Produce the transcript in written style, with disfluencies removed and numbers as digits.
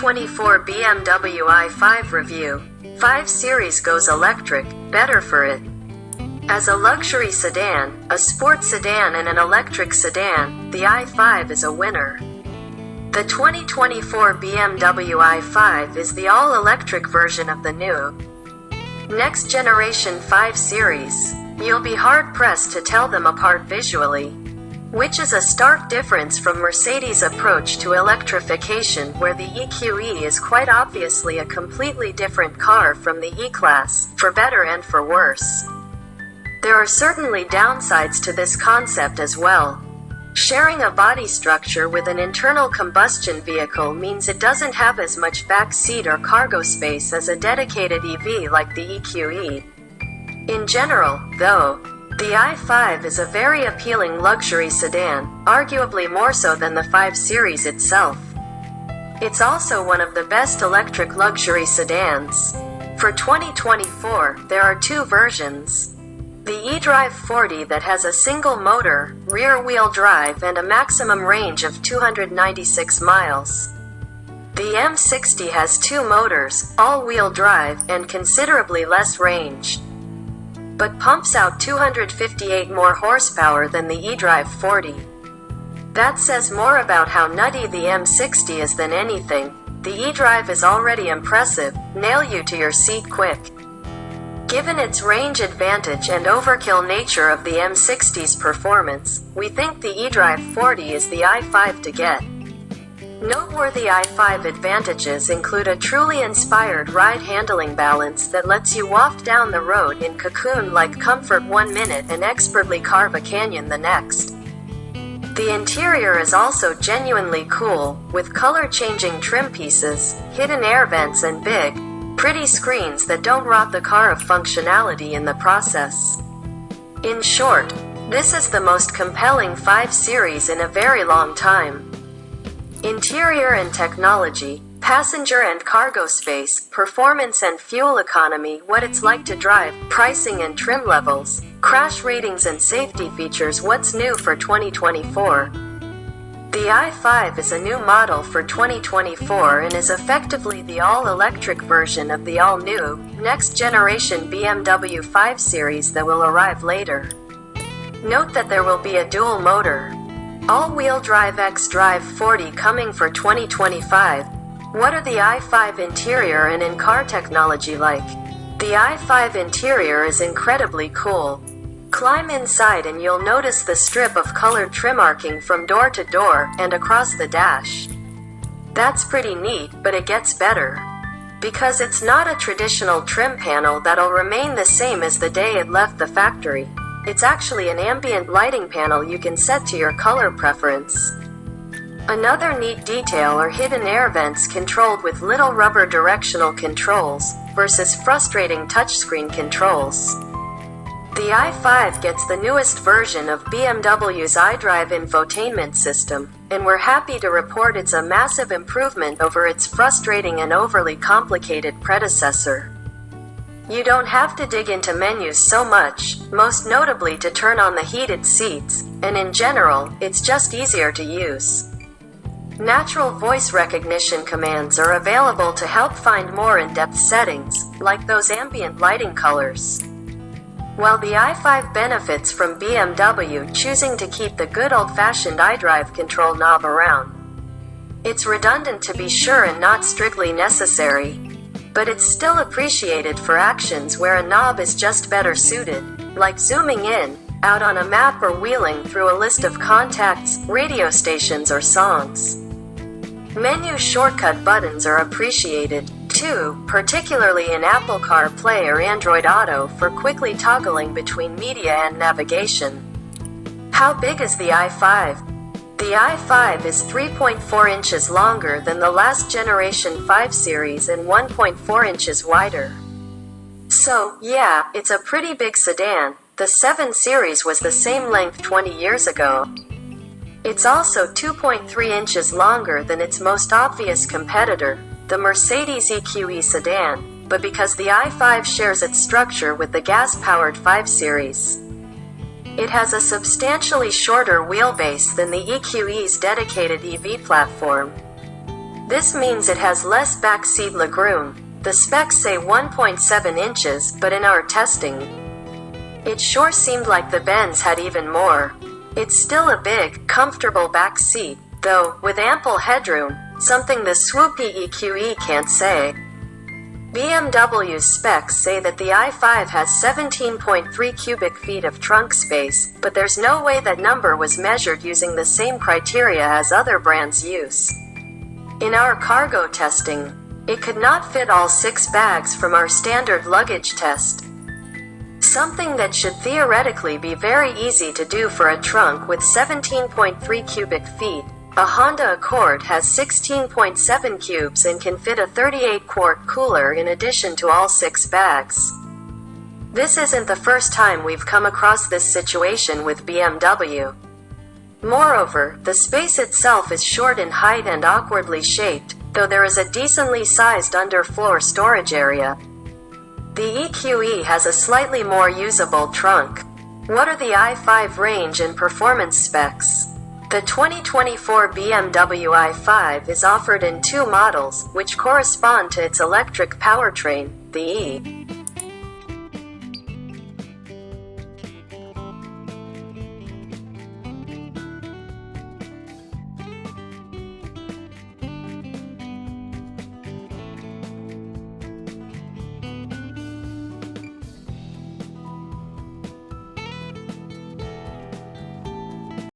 2024 BMW i5 review. 5 Series goes electric, better for it. As a luxury sedan, a sports sedan and an electric sedan, the i5 is a winner. The 2024 BMW i5 is the all-electric version of the new next generation 5 Series. You'll be hard-pressed to tell them apart visually, which is a stark difference from Mercedes' approach to electrification, where the EQE is quite obviously a completely different car from the E-Class, for better and for worse. There are certainly downsides to this concept as well. Sharing a body structure with an internal combustion vehicle means it doesn't have as much back seat or cargo space as a dedicated EV like the EQE. In general, though, the i5 is a very appealing luxury sedan, arguably more so than the 5 Series itself. It's also one of the best electric luxury sedans. For 2024, there are 2 versions. The eDrive 40 that has a single motor, rear-wheel drive and a maximum range of 296 miles. The M60 has 2 motors, all-wheel drive, and considerably less range, but pumps out 258 more horsepower than the eDrive 40. That says more about how nutty the M60 is than anything. The eDrive is already impressive, nail you to your seat quick. Given its range advantage and overkill nature of the M60's performance, we think the eDrive 40 is the i5 to get. Noteworthy i5 advantages include a truly inspired ride handling balance that lets you waft down the road in cocoon-like comfort 1 minute and expertly carve a canyon the next. The interior is also genuinely cool, with color-changing trim pieces, hidden air vents and big, pretty screens that don't rob the car of functionality in the process. In short, this is the most compelling 5 Series in a very long time. Interior and technology, passenger and cargo space, performance and fuel economy, what it's like to drive, pricing and trim levels, crash ratings and safety features. What's new for 2024? The i5 is a new model for 2024 and is effectively the all-electric version of the all-new, next-generation BMW 5 Series that will arrive later. Note that there will be a dual motor, all-wheel drive X-Drive 40 coming for 2025. What are the i5 interior and in-car technology like? The i5 interior is incredibly cool. Climb inside and you'll notice the strip of colored trim arcing from door to door and across the dash. That's pretty neat, but it gets better. Because it's not a traditional trim panel that'll remain the same as the day it left the factory. It's actually an ambient lighting panel you can set to your color preference. Another neat detail are hidden air vents controlled with little rubber directional controls, versus frustrating touchscreen controls. The i5 gets the newest version of BMW's iDrive infotainment system, and we're happy to report it's a massive improvement over its frustrating and overly complicated predecessor. You don't have to dig into menus so much, most notably to turn on the heated seats, and in general, it's just easier to use. Natural voice recognition commands are available to help find more in-depth settings, like those ambient lighting colors. While the i5 benefits from BMW choosing to keep the good old-fashioned iDrive control knob around, it's redundant to be sure and not strictly necessary. But it's still appreciated for actions where a knob is just better suited, like zooming in, out on a map or wheeling through a list of contacts, radio stations or songs. Menu shortcut buttons are appreciated, too, particularly in Apple CarPlay or Android Auto for quickly toggling between media and navigation. How big is the i5? The i5 is 3.4 inches longer than the last generation 5 Series and 1.4 inches wider. So, yeah, it's a pretty big sedan. The 7 Series was the same length 20 years ago. It's also 2.3 inches longer than its most obvious competitor, the Mercedes EQE sedan, but because the i5 shares its structure with the gas-powered 5 Series, it has a substantially shorter wheelbase than the EQE's dedicated EV platform. This means it has less backseat legroom. The specs say 1.7 inches, but in our testing, it sure seemed like the Benz had even more. It's still a big, comfortable back seat, though, with ample headroom, something the swoopy EQE can't say. BMW's specs say that the i5 has 17.3 cubic feet of trunk space, but there's no way that number was measured using the same criteria as other brands use. In our cargo testing, it could not fit all 6 bags from our standard luggage test. Something that should theoretically be very easy to do for a trunk with 17.3 cubic feet. A Honda Accord has 16.7 cubes and can fit a 38-quart cooler in addition to all 6 bags. This isn't the first time we've come across this situation with BMW. Moreover, the space itself is short in height and awkwardly shaped, though there is a decently sized underfloor storage area. The EQE has a slightly more usable trunk. What are the i5 range and performance specs? The 2024 BMW i5 is offered in 2 models, which correspond to its electric powertrain, the E